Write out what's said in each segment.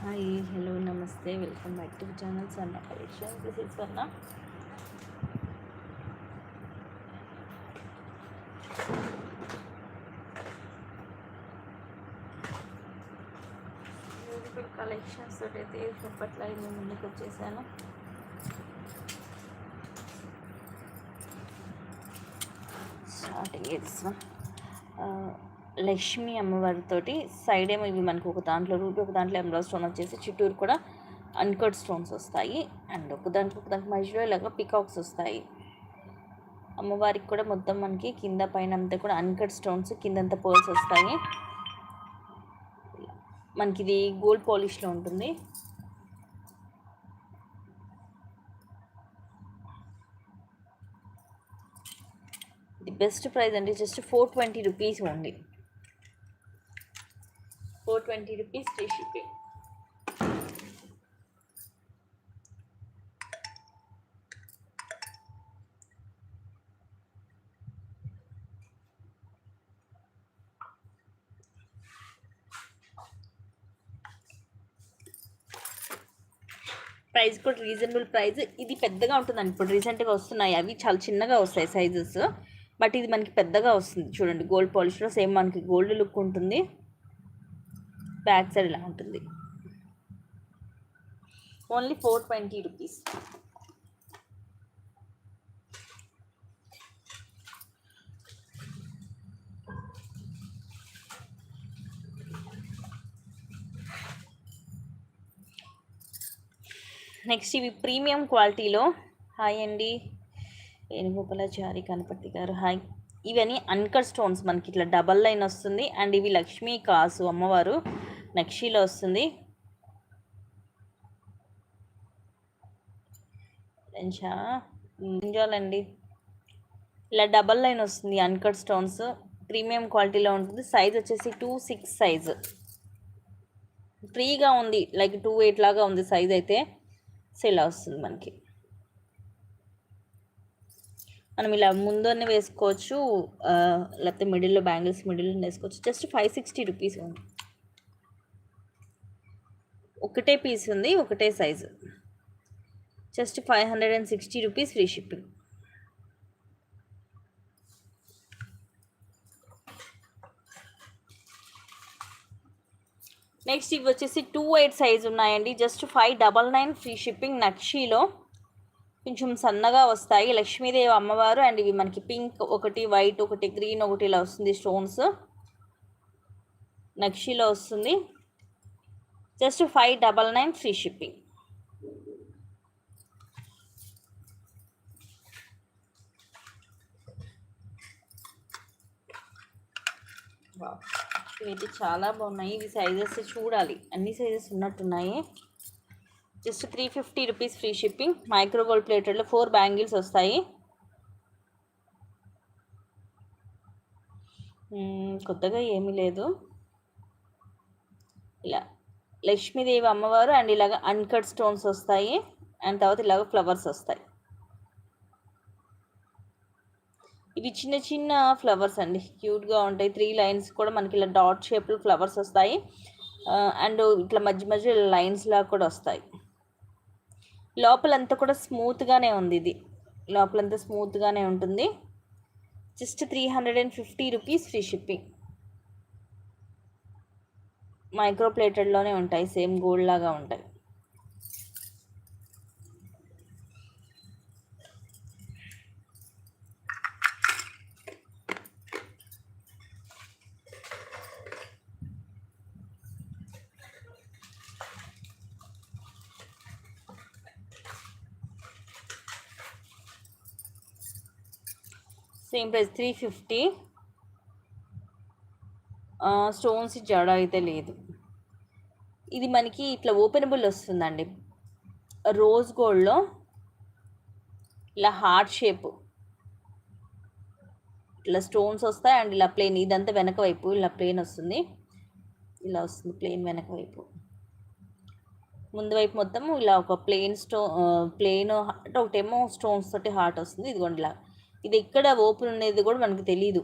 Hi, hello, namaste. Welcome back to the channel Sarna Collection. This is Sarna. Beautiful collections తోటి అయితే ఇప్పట్లాగే మేము ముందుకు వచ్చేసాను. స్టార్టింగ్ ఇస్తాం లక్ష్మీ అమ్మవారితోటి సైడ్ ఏమో ఇవి మనకు ఒక దాంట్లో రూట్, ఒక దాంట్లో ఎమరాల్డ్ స్టోన్ వచ్చేసి చిట్టూరు కూడా అన్కట్ స్టోన్స్ వస్తాయి. అండ్ ఒక దాంట్లో మధ్యలో ఇలాగ పికాక్స్ వస్తాయి. అమ్మవారికి కూడా మొత్తం మనకి కింద పైన అంతా కూడా అన్కట్ స్టోన్స్, కిందంతా పర్ల్స్ వస్తాయి. మనకి ఇది గోల్డ్ పాలిష్లో ఉంటుంది. ది బెస్ట్ ప్రైస్ అండి, just 420 rupees only. 420 rupees free shipping. Price కూడా రీజనబుల్ ప్రైస్. ఇది పెద్దగా ఉంటుందండి, ఇప్పుడు రీసెంట్గా వస్తున్నాయి అవి చాలా చిన్నగా వస్తాయి సైజెస్, బట్ ఇది మనకి పెద్దగా వస్తుంది. చూడండి, గోల్డ్ పాలిష్లో సేమ్ మనకి గోల్డ్ లుక్ ఉంటుంది. బ్యాక్ సైడ్ ఇలా ఉంటుంది. Only 420 rupees. నెక్స్ట్ ఇవి ప్రీమియం క్వాలిటీలో. హాయ్ అండి, ఏనుగోపాలాచారి కనపర్తి గారు, హాయ్. ఇవన్నీ అన్కట్ స్టోన్స్, మనకి ఇట్లా డబల్ లైన్ వస్తుంది. అండ్ ఇవి లక్ష్మీ కాసు అమ్మవారు నక్షీలో వస్తుంది. ఎంజాలండి, ఇలా డబల్ లైన్ వస్తుంది. అన్కట్ స్టోన్స్ ప్రీమియం క్వాలిటీలో ఉంటుంది. సైజ్ వచ్చేసి 2-6 సైజు. ఫ్రీగా ఉంది, లైక్ 2-8 లాగా ఉంది సైజ్ అయితే. సో ఇలా వస్తుంది మనకి. మనం ఇలా ముందునే వేసుకోవచ్చు, లేకపోతే మిడిల్లో బ్యాంగిల్స్ మిడిల్లో వేసుకోవచ్చు. జస్ట్ 560 రూపీస్ ఉంది. ఒకటే పీస్ ఉంది, ఒకటే size. Just 560 rupees free shipping. Next ఇవి వచ్చేసి 2-8 సైజ్ ఉన్నాయండి. Just 599 free shipping. నక్షీలో కొంచెం సన్నగా వస్తాయి. లక్ష్మీదేవి అమ్మవారు. అండ్ ఇవి మనకి పింక్ ఒకటి, వైట్ ఒకటి, గ్రీన్ ఒకటి ఇలా వస్తుంది. స్టోన్స్ నక్షీలో వస్తుంది. Just 599 free shipping. ఇవి చాలా బాగున్నాయి. ఇవి సైజెస్ చూడాలి, అన్ని సైజెస్ ఉన్నట్టున్నాయి. Just 350 rupees free shipping. Micro gold ప్లేటెడ్లో 4 బ్యాంగిల్స్ వస్తాయి. కొత్తగా ఏమీ లేదు. ఇలా లక్ష్మీదేవి అమ్మవారు అండ్ ఇలాగ అన్కట్ స్టోన్స్ వస్తాయి. అండ్ తర్వాత ఇలాగ ఫ్లవర్స్ వస్తాయి. ఇవి చిన్న చిన్న ఫ్లవర్స్ అండి, క్యూట్గా ఉంటాయి. 3 లైన్స్ కూడా మనకి ఇలా డాట్ షేప్లో ఫ్లవర్స్ వస్తాయి. అండ్ ఇట్లా మధ్య మధ్య లైన్స్ లాగా కూడా వస్తాయి. లోపలంతా కూడా స్మూత్గానే ఉంది. ఇది లోపలంతా స్మూత్గానే ఉంటుంది. Just 350 rupees free shipping. Micro ప్లేటెడ్లోనే ఉంటాయి, సేమ్ గోల్డ్ లాగా ఉంటాయి. Same price 350. స్టోన్స్ జడ అయితే లేదు. ఇది మనకి ఇట్లా ఓపెనబుల్ వస్తుందండి. రోజ్ గోల్డ్లో ఇలా హార్ట్ షేప్ ఇట్లా స్టోన్స్ వస్తాయి. అండ్ ఇలా ప్లెయిన్, ఇదంతా వెనక వైపు ఇలా ప్లెయిన్ వస్తుంది. ఇలా వస్తుంది ప్లెయిన్ వెనక వైపు. ముందు వైపు మొత్తం ఇలా ఒక ప్లెయిన్ ప్లెయిన్ హార్ట్, ఒకటేమో స్టోన్స్ తోటి హార్ట్ వస్తుంది. ఇదిగోండి ఇలా. ఇది ఎక్కడ ఓపెన్ ఉండేది కూడా మనకు తెలీదు.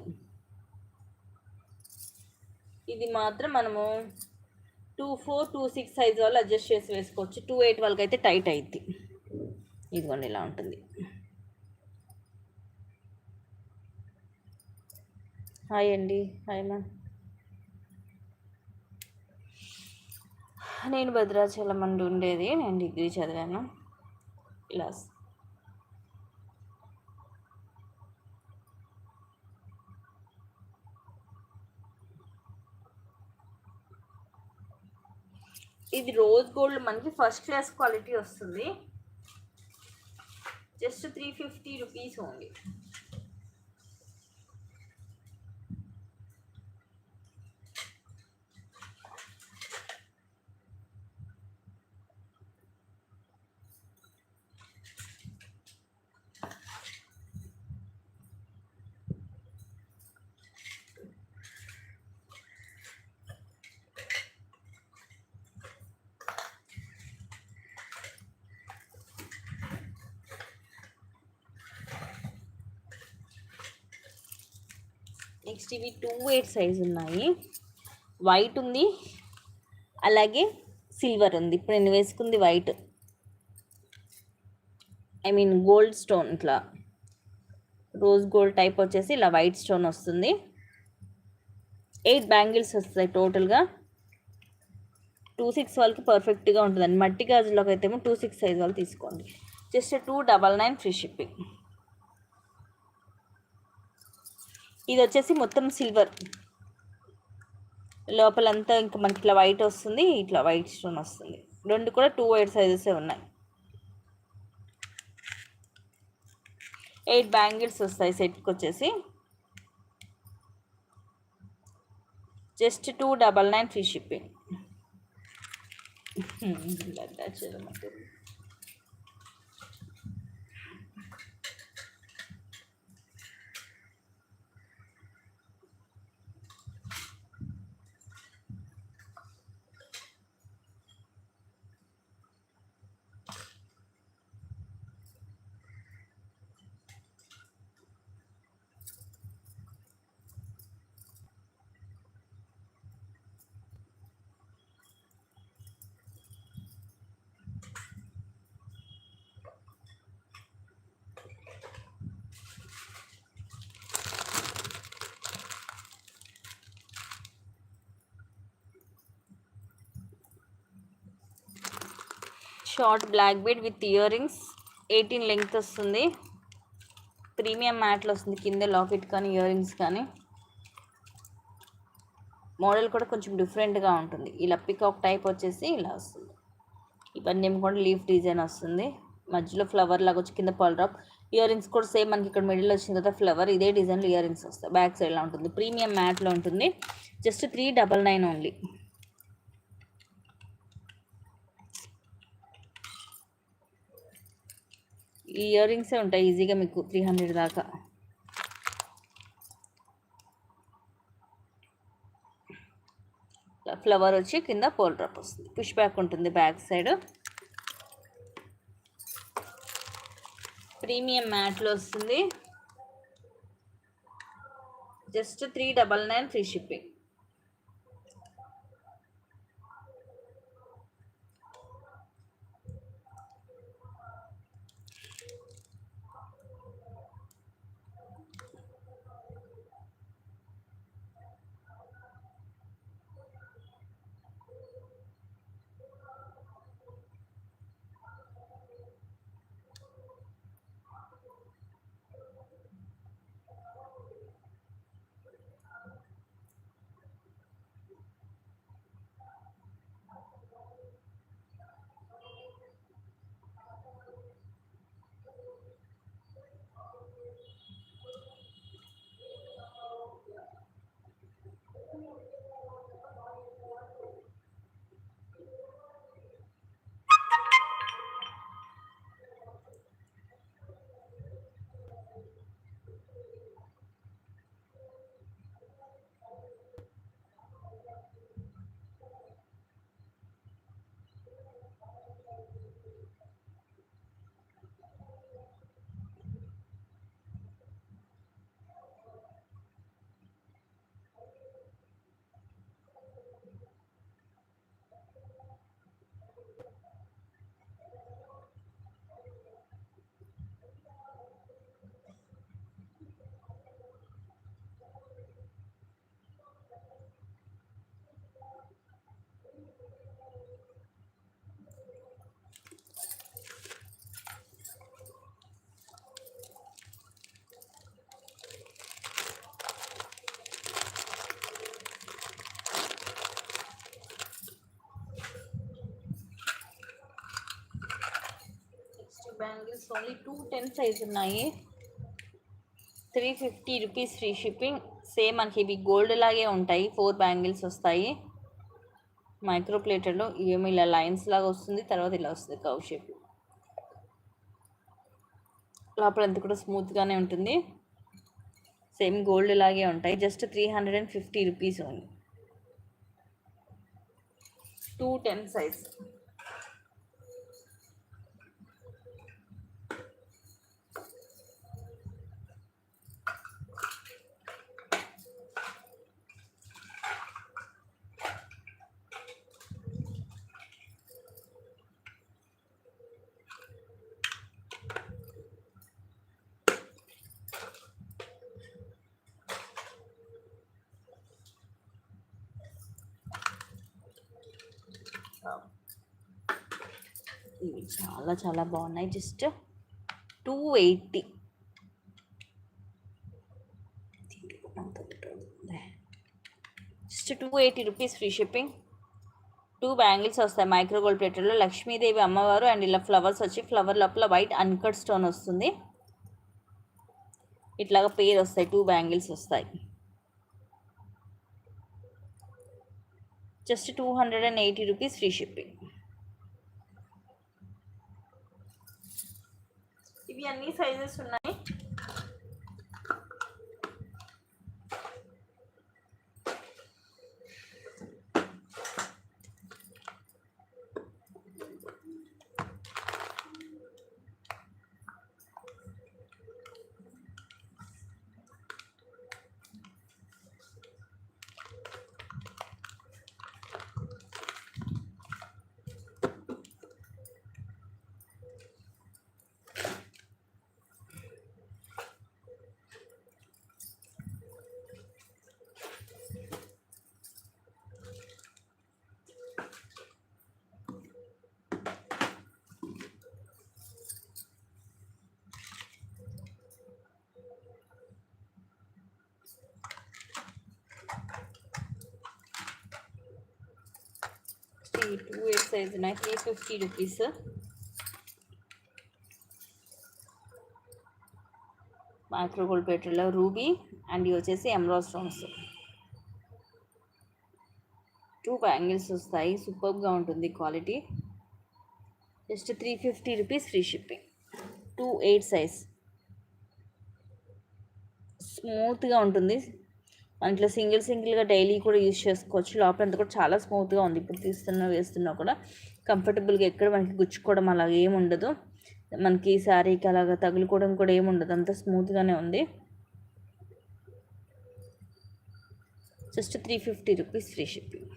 ఇది మాత్రం మనము 2, 4, 2, 6 సైజ్ వాళ్ళు అడ్జస్ట్ చేసి వేసుకోవచ్చు. 2, 8 వాళ్ళకి అయితే టైట్ అయింది. ఇదిగోండి ఇలా ఉంటుంది. హాయ్ అండి. Hi ma'am. నేను భద్రాచలం అండి ఉండేది. నేను డిగ్రీ చదివాను. ఇలా ఇది రోజ్ గోల్డ్ మనకి ఫస్ట్ క్లాస్ క్వాలిటీ వస్తుంది. Just 350 rupees only. నెక్స్ట్ ఇవి 2, 8 సైజ్ ఉన్నాయి. వైట్ ఉంది, అలాగే సిల్వర్ ఉంది. ఇప్పుడు నేను వేసుకుంది white, I mean gold stone, ఇట్లా రోజ్ గోల్డ్ టైప్ వచ్చేసి ఇలా వైట్ స్టోన్ వస్తుంది. 8 బ్యాంగిల్స్ వస్తాయి టోటల్గా. 2, 6 వాళ్ళకి పర్ఫెక్ట్గా ఉంటుందండి. మట్టి గాజులోకి అయితే 2, 6 సైజ్ వాళ్ళు తీసుకోండి. Just 299 free shipping. ఇది వచ్చేసి మొత్తం సిల్వర్, లోపలంతా ఇంకా మనకి ఇట్లా వైట్ వస్తుంది, ఇట్లా వైట్ స్టోన్ వస్తుంది. రెండు కూడా 2, 8 సైజెసే ఉన్నాయి. 8 బ్యాంగిల్స్ వస్తాయి సెట్కి వచ్చేసి. Just 299 free shipping. Short black bead with earrings, 18 length వస్తుంది. ప్రీమియం మ్యాట్లో వస్తుంది, కింద లాకెట్ కానీ ఇయర్ రింగ్స్ కానీ. మోడల్ కూడా కొంచెం డిఫరెంట్గా ఉంటుంది. ఇలా పికాక్ టైప్ వచ్చేసి ఇలా వస్తుంది. ఇవన్నీ కూడా లీఫ్ డిజైన్ వస్తుంది, మధ్యలో ఫ్లవర్ లాగా వచ్చి కింద పల్ డ్రాప్. ఇయర్ రింగ్స్ కూడా సేమ్ మనకి ఇక్కడ మిడిల్ వచ్చిన తర్వాత ఫ్లవర్, ఇదే డిజైన్లో ఇయర్ రింగ్స్ వస్తాయి. బ్యాక్ సైడ్లో ఉంటుంది, ప్రీమియం మ్యాట్లో ఉంటుంది. Just 399 only. ఈ ఇయర్ రింగ్సే ఉంటాయి ఈజీగా మీకు 300 దాకా. ఫ్లవర్ వచ్చి కింద పోల్ డ్రాప్ వస్తుంది, పుష్ బ్యాక్ ఉంటుంది బ్యాక్ సైడ్. ప్రీమియం మ్యాట్లో వస్తుంది. Just 399 free shipping. Only 210 size ఉన్నాయి. 350 రూపీస్ ఫ్రీ షిప్పింగ్. సేమ్ మనకి ఇవి గోల్డ్ లాగే ఉంటాయి. 4 బ్యాంగిల్స్ వస్తాయి మైక్రో ప్లేటెడ్లో. ఇవేమో ఇలా లైన్స్ లాగా వస్తుంది, తర్వాత ఇలా వస్తుంది కవ్ షేప్. లోపల అంతా కూడా స్మూత్గానే ఉంటుంది. సేమ్ గోల్డ్ లాగే ఉంటాయి. Just 350 rupees only. 210 సైజ్. ఇవి చాలా చాలా బాగున్నాయి. Just 280. Just 280 rupees free shipping. 2 bangles వస్తాయి మైక్రో గోల్డ్ ప్లేటెడ్లో. లక్ష్మీదేవి అమ్మవారు అండ్ ఇలా ఫ్లవర్స్ వచ్చి ఫ్లవర్ లోపల వైట్ అన్కట్ స్టోన్ వస్తుంది. ఇట్లాగా పేరు వస్తాయి. 2 బ్యాంగిల్స్ వస్తాయి. Just 280 rupees free shipping. ఇవి అన్ని సైజెస్ ఉన్నాయి. ఈ 2 సైజ్ ఉన్నాయి. 350 రూపీస్. మైక్రో గోల్డ్ ప్లేటెడ్లో రూబీ అండ్ ఇవి వచ్చేసి ఎమరాల్డ్ స్టోన్స్. 2 బ్యాంగిల్స్ వస్తాయి. సూపర్గా ఉంటుంది quality. Just 350 rupees free shipping. 2 size. స్మూత్గా ఉంటుంది. మన ఇట్లా సింగిల్గా డైలీ కూడా యూజ్ చేసుకోవచ్చు. లోపల అంతా కూడా చాలా స్మూత్గా ఉంది. ఇప్పుడు వేస్తున్నా కూడా కంఫర్టబుల్గా, ఎక్కడ మనకి గుచ్చుకోవడం అలాగ ఏమి ఉండదు. మనకి శారీకి అలాగా తగులుకోవడం కూడా ఏమి ఉండదు. అంతా స్మూత్గానే ఉంది. Just 350 rupees free shipping.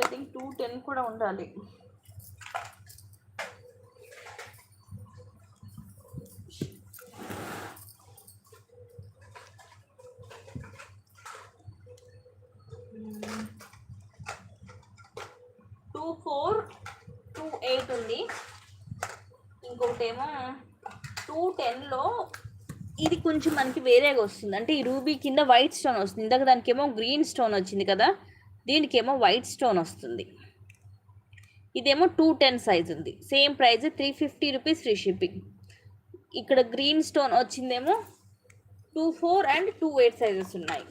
I think 210 కూడా ఉండాలి. టూ 2.8 ఉంది. ఇంకొకటేమో 210లో ఇది కొంచెం మనకి వేరేగా వస్తుంది. అంటే ఈ రూబీ కింద వైట్ స్టోన్ వస్తుంది. ఇందాక దానికేమో గ్రీన్ స్టోన్ వచ్చింది కదా, దీనికేమో వైట్ స్టోన్ వస్తుంది. ఇదేమో 210 సైజ్ ఉంది. Same price 350 rupees free shipping. ఇక్కడ గ్రీన్ స్టోన్ వచ్చిందేమో 24 అండ్ 28 సైజెస్ ఉన్నాయి.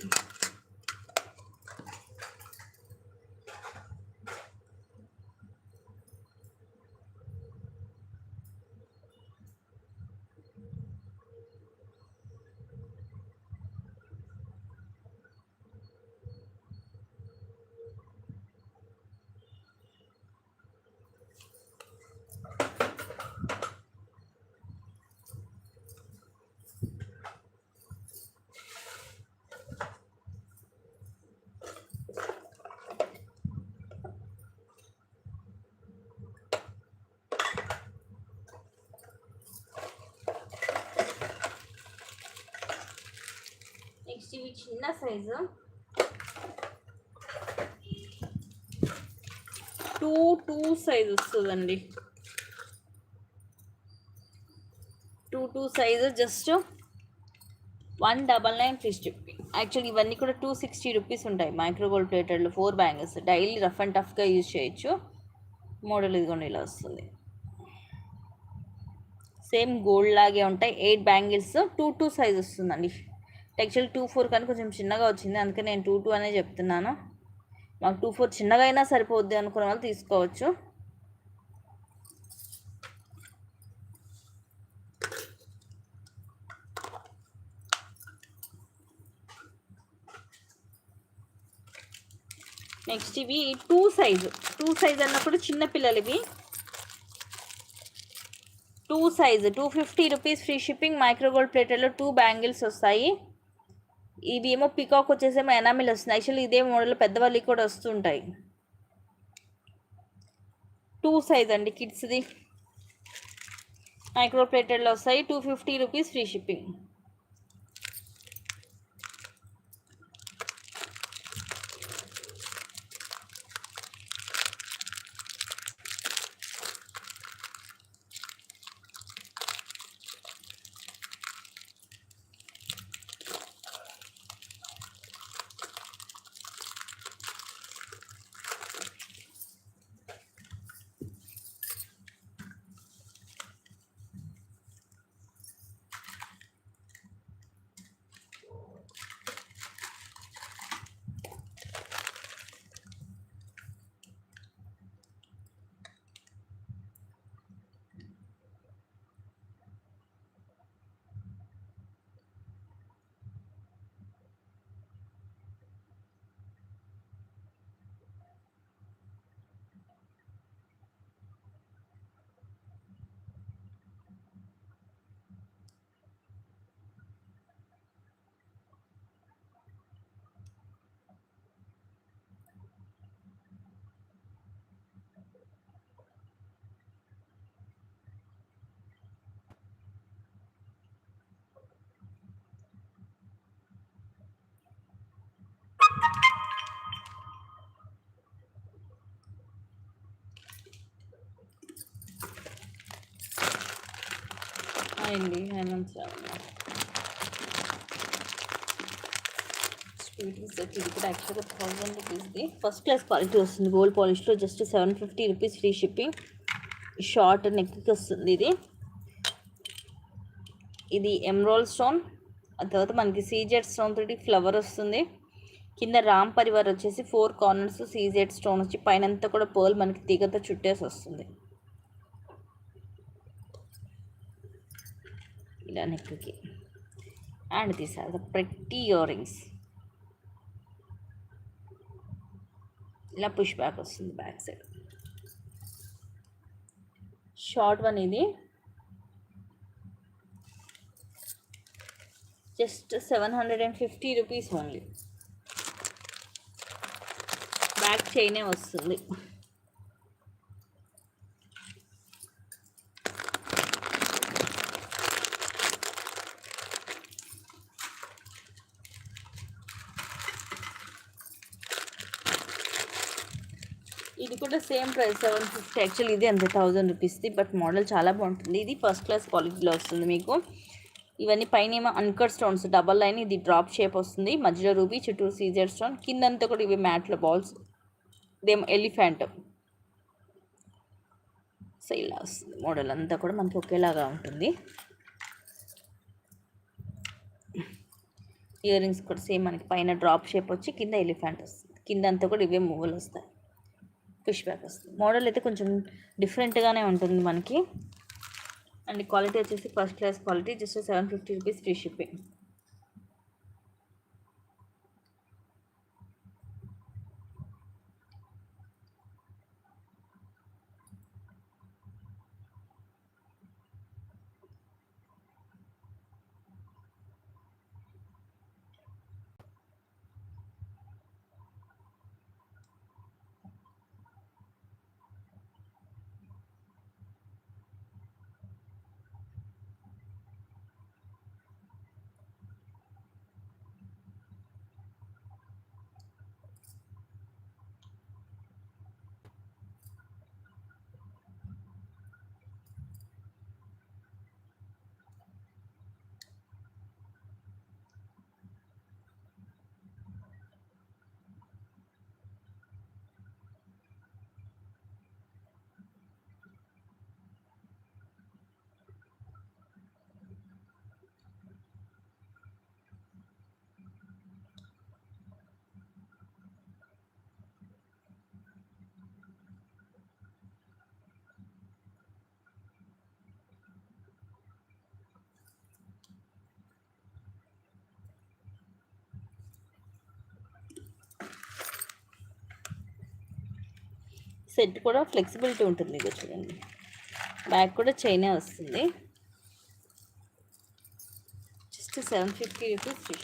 నెక్స్ట్ ఇవి చిన్న సైజు 2 సైజ్ వస్తుందండి. 2 size just 199 free shipping. Actually ఇవన్నీ కూడా 260 రూపీస్ ఉంటాయి. మైక్రో గోల్డ్ ప్లేటెడ్లో 4 బ్యాంగిల్స్ డైలీ రఫ్ అండ్ టఫ్గా యూజ్ చేయొచ్చు. మోడల్ ఇదిగోండి ఇలా వస్తుంది. సేమ్ గోల్డ్ లాగే ఉంటాయి. 8 బ్యాంగిల్స్ 2 సైజ్ వస్తుందండి. యాక్చువల్లీ 2-4 కానీ కొంచెం చిన్నగా వచ్చింది, అందుకే నేను 2 అనే చెప్తున్నాను. మాకు 2-4 చిన్నగా అయినా సరిపోద్ది అనుకున్న వాళ్ళు తీసుకోవచ్చు. నెక్స్ట్ ఇవి 2 సైజ్ అన్నప్పుడు చిన్నపిల్లలు ఇవి 2 size 250 rupees free shipping. Micro gold ప్లేటెడ్లో 2 బ్యాంగిల్స్ వస్తాయి. ఇవి ఏమో పికాక్ వచ్చేసేమో ఎనామిల్ వస్తుంది. యాక్చువల్లీ ఇదే మోడల్ పెద్దవాళ్ళకి కూడా వస్తుంటాయి. 2 సైజ్ అండి కిడ్స్ది. మైక్రో ప్లేటెడ్లో వస్తాయి. 250 రూపీస్ ఫ్రీ షిప్పింగ్. అండి హేమంత్ సెట్ ఇది కూడా యాక్చువల్గా 1000 రూపీస్ది. ఫస్ట్ క్లాస్ క్వాలిటీ వస్తుంది. గోల్డ్ పాలిష్లో just 750 rupees free shipping. Short నెక్కి వస్తుంది ఇది. ఇది ఎమ్రాల్ స్టోన్, ఆ తర్వాత మనకి సీజెడ్ స్టోన్ తోటి ఫ్లవర్ వస్తుంది. కింద రామ్ పరివార్ వచ్చేసి 4 కార్నర్స్ సీజెడ్ స్టోన్ వచ్చి పైనంతా కూడా పర్ల్ మనకి తీగతో చుట్టేసి వస్తుంది. ఇలా నెక్కి. And these are the pretty earrings. ఇలా పుష్ బ్యాక్ వస్తుంది బ్యాక్ సైడ్. షార్ట్ వన్ ఇది జస్ట్ 750 రూపీస్ ఓన్లీ. బ్యాక్ చైనే వస్తుంది. ఇది కూడా సేమ్ ప్రైస్ 750. యాక్చువల్లీ ఇది అంతే 1000 రూపీస్ది, బట్ మోడల్ చాలా బాగుంటుంది. ఇది ఫస్ట్ క్లాస్ క్వాలిటీలో వస్తుంది మీకు. ఇవన్నీ పైన ఏమో అన్కట్ స్టోన్స్ డబల్ లైన్, ఇది డ్రాప్ షేప్ వస్తుంది. మధ్యలో రూబీ, చుట్టూ సీజర్ స్టోన్, కిందంతా కూడా ఇవి మ్యాట్లో బాల్స్, ఇదేమో ఎలిఫెంట్. సో ఇలా వస్తుంది మోడల్ అంతా కూడా మనకి ఒకేలాగా ఉంటుంది. ఇయర్ రింగ్స్ కూడా సేమ్ మనకి పైన డ్రాప్ షేప్ వచ్చి కింద ఎలిఫెంట్ వస్తుంది. కిందంతా కూడా ఇవే మూవలు వస్తాయి. పుష్ బ్యాక్ వస్తుంది. మోడల్ అయితే కొంచెం డిఫరెంట్గానే ఉంటుంది మనకి. అండ్ క్వాలిటీ వచ్చేసి first class quality. Just 750 rupees free shipping. Set కూడా ఫ్లెక్సిబిలిటీ ఉంటుంది. ఇక చూడండి, బ్యాక్ కూడా చైనే వస్తుంది. Just 750 rupees free.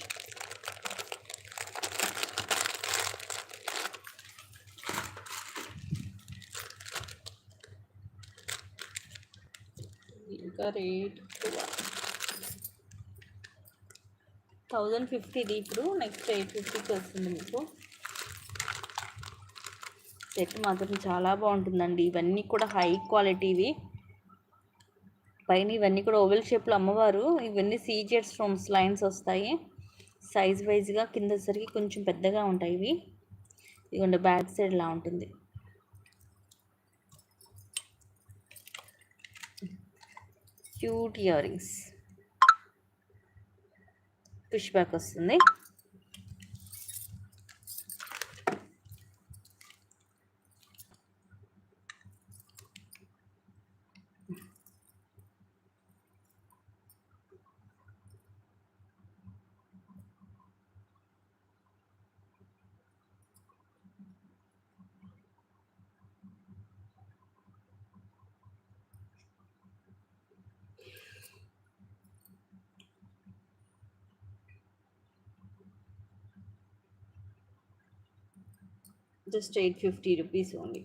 ఇంకా రేట్ 1050. ఇప్పుడు నెక్స్ట్ 850కి వస్తుంది మీకు. సెట్ మాత్రం చాలా బాగుంటుందండి. ఇవన్నీ కూడా హై క్వాలిటీవి. పైన ఇవన్నీ కూడా ఓవెల్ షేప్లో అమ్మవారు, ఇవన్నీ సీజెడ్ స్టోన్స్ లైన్స్ వస్తాయి. సైజ్ వైజ్గా కింద సరికి కొంచెం పెద్దగా ఉంటాయి ఇవి. ఇదిగోండి బ్యాక్ సైడ్ ఇలా ఉంటుంది. Cute earrings, push back వస్తుంది. Just 850 rupees only.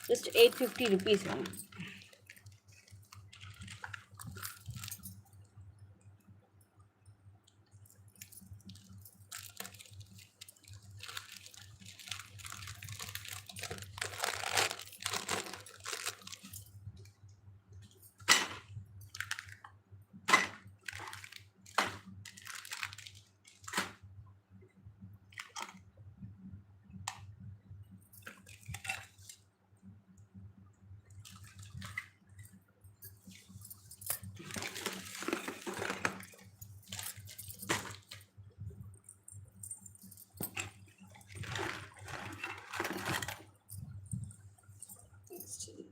Just 850 rupees only.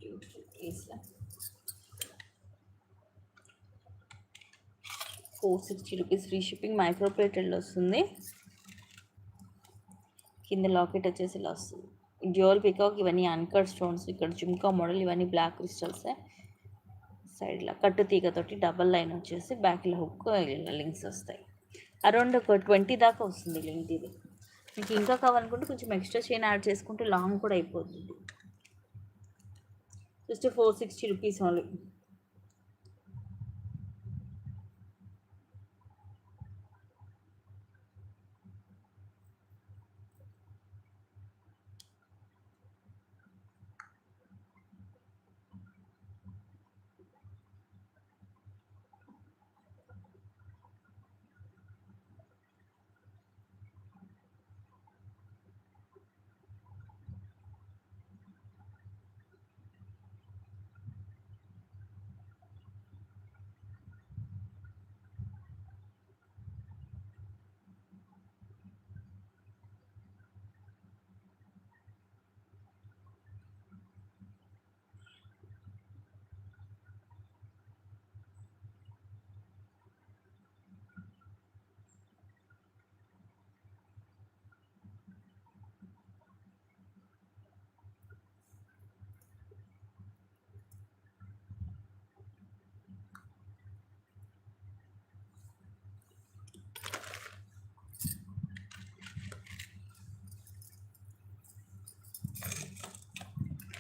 Beautiful piece 460 rupees free shipping. Micro ప్లేటెడ్లో వస్తుంది. కింద లాకెట్ వచ్చేసి ఇలా వస్తుంది. డ్యూయల్ పికాక్, ఇవన్నీ అన్కట్ స్టోన్స్. ఇక్కడ జుమ్కా మోడల్, ఇవన్నీ బ్లాక్ క్రిస్టల్సే. సైడ్లో కట్టు తీగతోటి డబల్ లైన్ వచ్చేసి బ్యాక్లో హుక్ లింక్స్ వస్తాయి. అరౌండ్ ఒక 20 దాకా వస్తుంది లింక్ ఇది. మీకు ఇంకా కావాలనుకుంటే కొంచెం ఎక్స్ట్రా చైన్ యాడ్ చేసుకుంటే లాంగ్ కూడా అయిపోతుంది. Just 460 rupees only.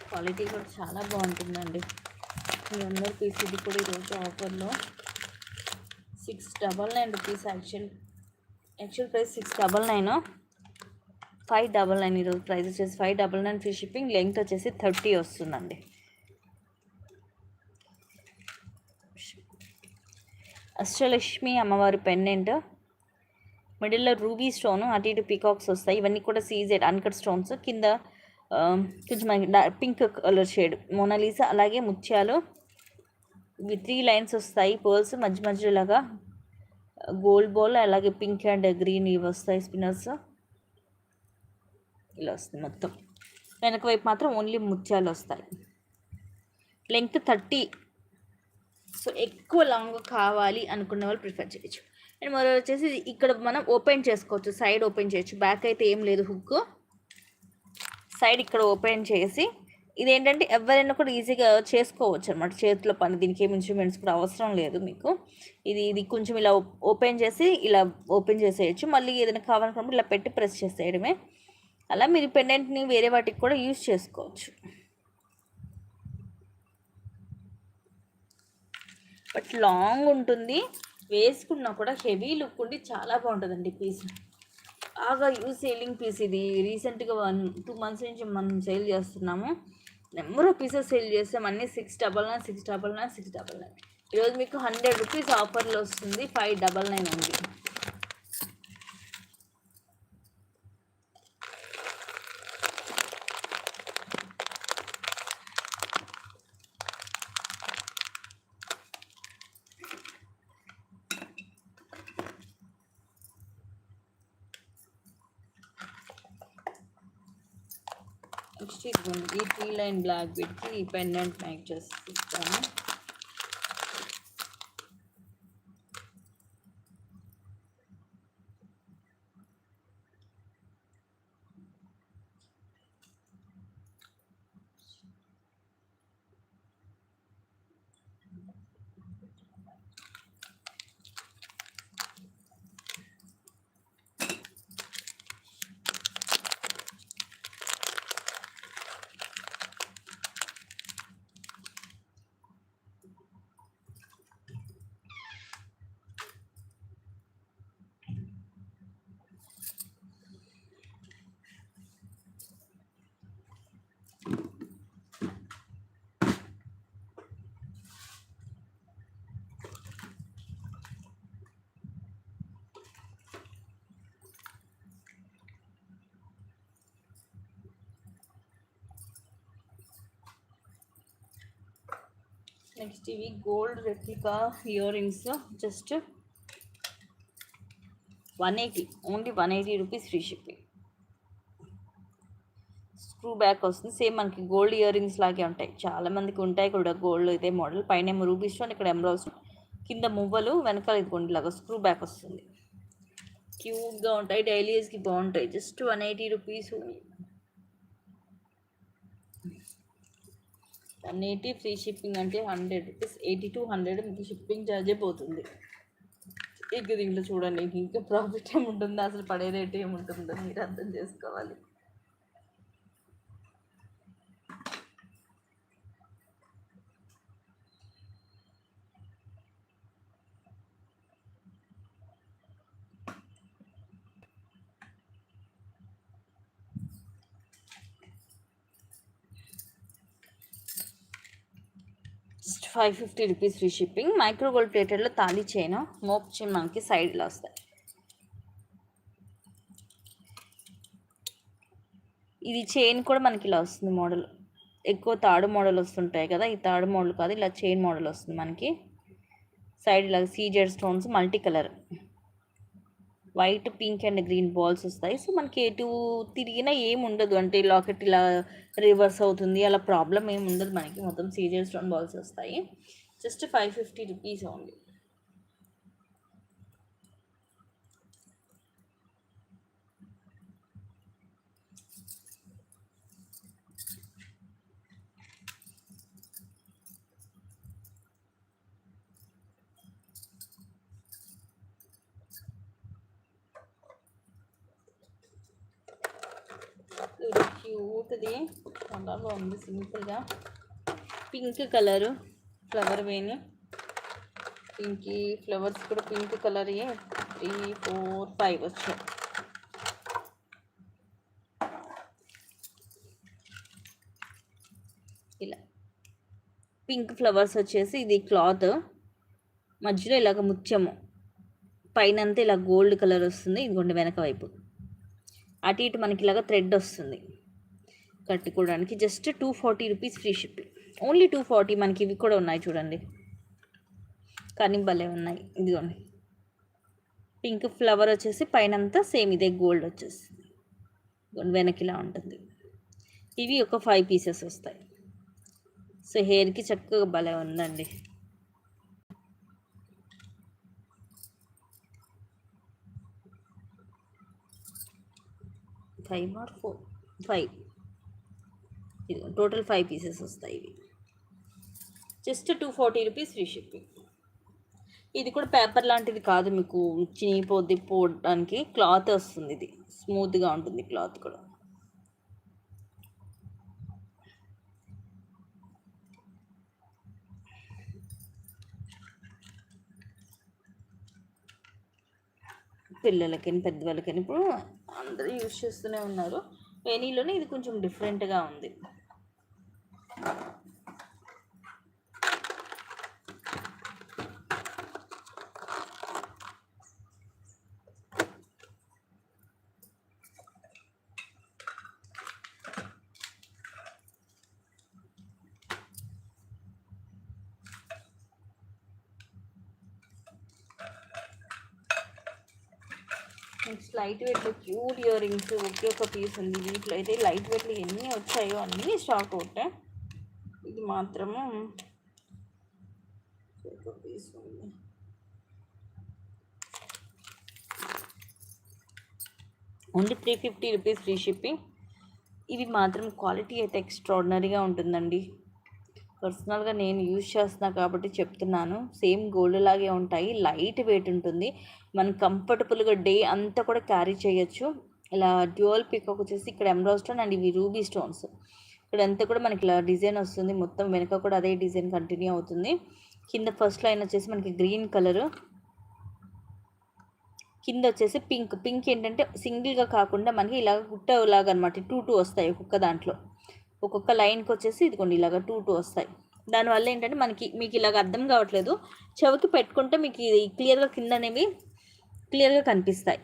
క్వాలిటీ కూడా చాలా బాగుంటుందండి. మీ అందరి పీస్ ఇది కూడా ఈరోజు ఆఫర్లో 699 రూపీస్. యాక్చువల్ ప్రైస్ 699, 599 ఈరోజు ప్రైస్ వచ్చేసి 599 ఫ్రీ షిప్పింగ్. లెంగ్త్ వచ్చేసి 30 వస్తుందండి. అష్టలక్ష్మి అమ్మవారి పెండెంట్, మిడిల్లో రూబీ స్టోన్, అటు ఇటు పీకాక్స్ వస్తాయి. ఇవన్నీ కూడా సీజెడ్ అన్కట్ స్టోన్స్. కింద కొంచెం పింక్ కలర్ షేడ్ మోనాలీసా, అలాగే ముత్యాలు. ఇవి 3 లైన్స్ వస్తాయి. పర్ల్స్ మధ్య మధ్యలాగా గోల్డ్ బాల్, అలాగే పింక్ అండ్ గ్రీన్ ఇవి వస్తాయి స్పిన్నర్స్. ఇలా వస్తుంది మొత్తం. వెనక వైపు మాత్రం ఓన్లీ ముత్యాలు వస్తాయి. లెంగ్త్ 30. సో ఎక్కువ లాంగ్ కావాలి అనుకున్న వాళ్ళు ప్రిఫర్ చేయొచ్చు. అండ్ మరో వచ్చేసి ఇక్కడ మనం ఓపెన్ చేసుకోవచ్చు, సైడ్ ఓపెన్ చేయొచ్చు. బ్యాక్ అయితే ఏం లేదు హుక్, సైడ్ ఇక్కడ ఓపెన్ చేసి ఇదేంటంటే ఎవరైనా కూడా ఈజీగా చేసుకోవచ్చు అనమాట, చేతిలో పని. దీనికి ఏం ఇన్స్ట్రుమెంట్స్ కూడా అవసరం లేదు మీకు. ఇది కొంచెం ఇలా ఓపెన్ చేసి ఇలా ఓపెన్ చేసేయచ్చు. మళ్ళీ ఏదైనా కావాలనుకున్నప్పుడు ఇలా పెట్టి ప్రెస్ చేసేయడమే. అలా మీరు పెండెంట్ని వేరే వాటికి కూడా యూజ్ చేసుకోవచ్చు. బట్ లాంగ్ ఉంటుంది, వేసుకున్నా కూడా హెవీ లుక్ ఉండి చాలా బాగుంటుందండి పీస్. బాగా యూజ్ సేలింగ్ పీస్ ఇది. రీసెంట్గా 1-2 months నుంచి మనం సేల్ చేస్తున్నాము. నెంబర్ ఆఫ్ పీసెస్ సేల్ చేస్తాం, అన్నీ 699, 699, 699. ఈరోజు మీకు 100 రూపీస్ ఆఫర్లో వస్తుంది, 599 ఉంది. నెక్స్ట్ ఈ 3 లైన్ బ్లాక్ బీడ్కి పెండెంట్ మేక్ చేసి ఇస్తాను. నెక్స్ట్ ఇవి gold replica ear rings, just 180, only 180 rupees free shipping. Screw back వస్తుంది, సేమ్ మనకి గోల్డ్ ఇయర్ రింగ్స్ లాగే ఉంటాయి. చాలామందికి ఉంటాయి కూడా గోల్డ్ ఇదే మోడల్. పైన ఏమో రూబీ స్టోన్, ఇక్కడ ఎమరాల్డ్స్, కింద మువ్వలు, వెనకాల ఇది గుండిలాగా స్క్రూ బ్యాక్ వస్తుంది. క్యూట్గా ఉంటాయి, డైలీ యూస్కి బాగుంటాయి. Just 180 rupees, 180 free shipping. అంటే 100 రూపీస్, 80 to 100 మీకు షిప్పింగ్ ఛార్జే పోతుంది. ఇక దీంట్లో చూడండి, ఇంకా ప్రాఫిట్ ఏముంటుందో, అసలు పడే రేట్ ఏముంటుందో మీరు అర్థం చేసుకోవాలి. Just 550 rupees free shipping. Micro gold ప్లేటెడ్లో తాళీ చైన్, మోప్ చైన్ మనకి సైడ్లో వస్తాయి. ఇది చైన్ కూడా మనకి ఇలా వస్తుంది మోడల్. ఎక్కువ తాడు మోడల్ వస్తుంటాయి కదా, ఈ తాడు మోడల్ కాదు, ఇలా చైన్ మోడల్ వస్తుంది మనకి. సైడ్ ఇలా CZ stones, multi colour, white, pink and green balls వస్తాయి. సో మనకి ఎటు తిరిగినా ఏమి ఉండదు, అంటే లాకెట్ ఇలా రివర్స్ అవుతుంది అలా ప్రాబ్లం ఏమి ఉండదు మనకి. మొత్తం సీజెడ్ స్టోన్ బాల్స్ వస్తాయి. Just 550 rupees only. క్యూట్ది, చాలా బాగుంది. సింపుల్గా పింక్ కలరు ఫ్లవర్ వేని, పింక్ ఫ్లవర్స్ కూడా పింక్ కలర్ 3, 4, 5 వచ్చాయి. ఇలా పింక్ ఫ్లవర్స్ వచ్చేసి, ఇది క్లాత్ మధ్యలో ఇలాగ ముత్యము, పైన అంతా ఇలా గోల్డ్ కలర్ వస్తుంది. ఇదిగోండి వెనక వైపు అటు ఇటు మనకి ఇలాగ థ్రెడ్ వస్తుంది కట్టుకోవడానికి. Just 240 rupees free shipping, only 240. మనకి ఇవి కూడా ఉన్నాయి చూడండి, కానీ భలే ఉన్నాయి. ఇదిగోండి పింక్ ఫ్లవర్ వచ్చేసి పైన అంతా సేమ్ ఇదే గోల్డ్ వచ్చేస్తుంది. వెనక్కి ఇలా ఉంటుంది. ఇవి ఒక 5 పీసెస్ వస్తాయి. సో హెయిర్కి చక్కగా భలే ఉందండి. ఫైవ్ ఆర్ 4, 5, టోటల్ 5 పీసెస్ వస్తాయి. ఇవి జస్ట్ 240 రూపీస్ ఫ్రీ షిప్పింగ్. ఇది కూడా పేపర్ లాంటిది కాదు, మీకు చినిగిపోద్ది పోవడానికి క్లాత్ వస్తుంది. ఇది స్మూత్గా ఉంటుంది క్లాత్ కూడా. పిల్లలకని పెద్దవాళ్ళకని ఇప్పుడు అందరూ యూజ్ చేస్తూనే ఉన్నారు. వెనీలోనే ఇది కొంచెం డిఫరెంట్గా ఉంది. నెక్స్ట్ లైట్ వెయిట్లో క్యూట్ ఇయర్ రింగ్స్ ఒకే ఒక పీస్ ఉంది. వీటిలో అయితే లైట్ వెయిట్లో ఎన్ని వచ్చాయో అన్నీ స్టాక్ అవుట్. ఇది మాత్రము ఒక పీస్ ఉంది. Only 350 rupees free shipping. ఇవి మాత్రం క్వాలిటీ అయితే ఎక్స్ట్రాడినరీగా ఉంటుందండి. పర్సనల్గా నేను యూజ్ చేస్తున్నా కాబట్టి చెప్తున్నాను. సేమ్ గోల్డ్ లాగే ఉంటాయి, లైట్ వెయిట్ ఉంటుంది, మనం కంఫర్టబుల్గా డే అంతా కూడా క్యారీ చేయొచ్చు. ఇలా డ్యూయల్ పికాక్ వచ్చేసి ఇక్కడ ఎమరాల్డ్ స్టోన్ అండ్ ఇవి రూబీ స్టోన్స్. ఇక్కడంతా కూడా మనకి ఇలా డిజైన్ వస్తుంది, మొత్తం వెనక కూడా అదే డిజైన్ కంటిన్యూ అవుతుంది. కింద ఫస్ట్ లైన్ వచ్చేసి మనకి గ్రీన్ కలరు, కింద వచ్చేసి పింక్. పింక్ ఏంటంటే సింగిల్గా కాకుండా మనకి ఇలాగ గుట్టలాగా అనమాట, 2 వస్తాయి ఒక్కొక్క దాంట్లో. ఒక్కొక్క లైన్కి వచ్చేసి ఇదిగోండి ఇలాగ 2 వస్తాయి. దానివల్ల ఏంటంటే మీకు ఇలాగ అర్థం కావట్లేదు, చెవికి పెట్టుకుంటే మీకు ఇది క్లియర్గా కింద అనేవి క్లియర్గా కనిపిస్తాయి.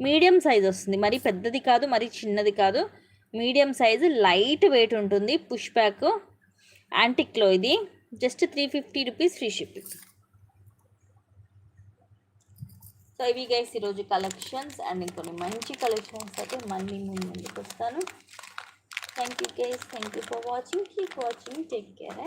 మీడియం సైజ్ వస్తుంది, మరీ పెద్దది కాదు మరీ చిన్నది కాదు, మీడియం సైజు, లైట్ వెయిట్ ఉంటుంది. పుష్ బ్యాక్ యాంటిక్లో ఇది just 350 rupees free shipping. So ఇవి గైస్ ఈరోజు కలెక్షన్స్, అండ్ ఇంకొన్ని మంచి కలెక్షన్స్ అయితే మళ్ళీ ముందుకు వస్తాను. Thank you guys, thank you for watching, keep watching, take care.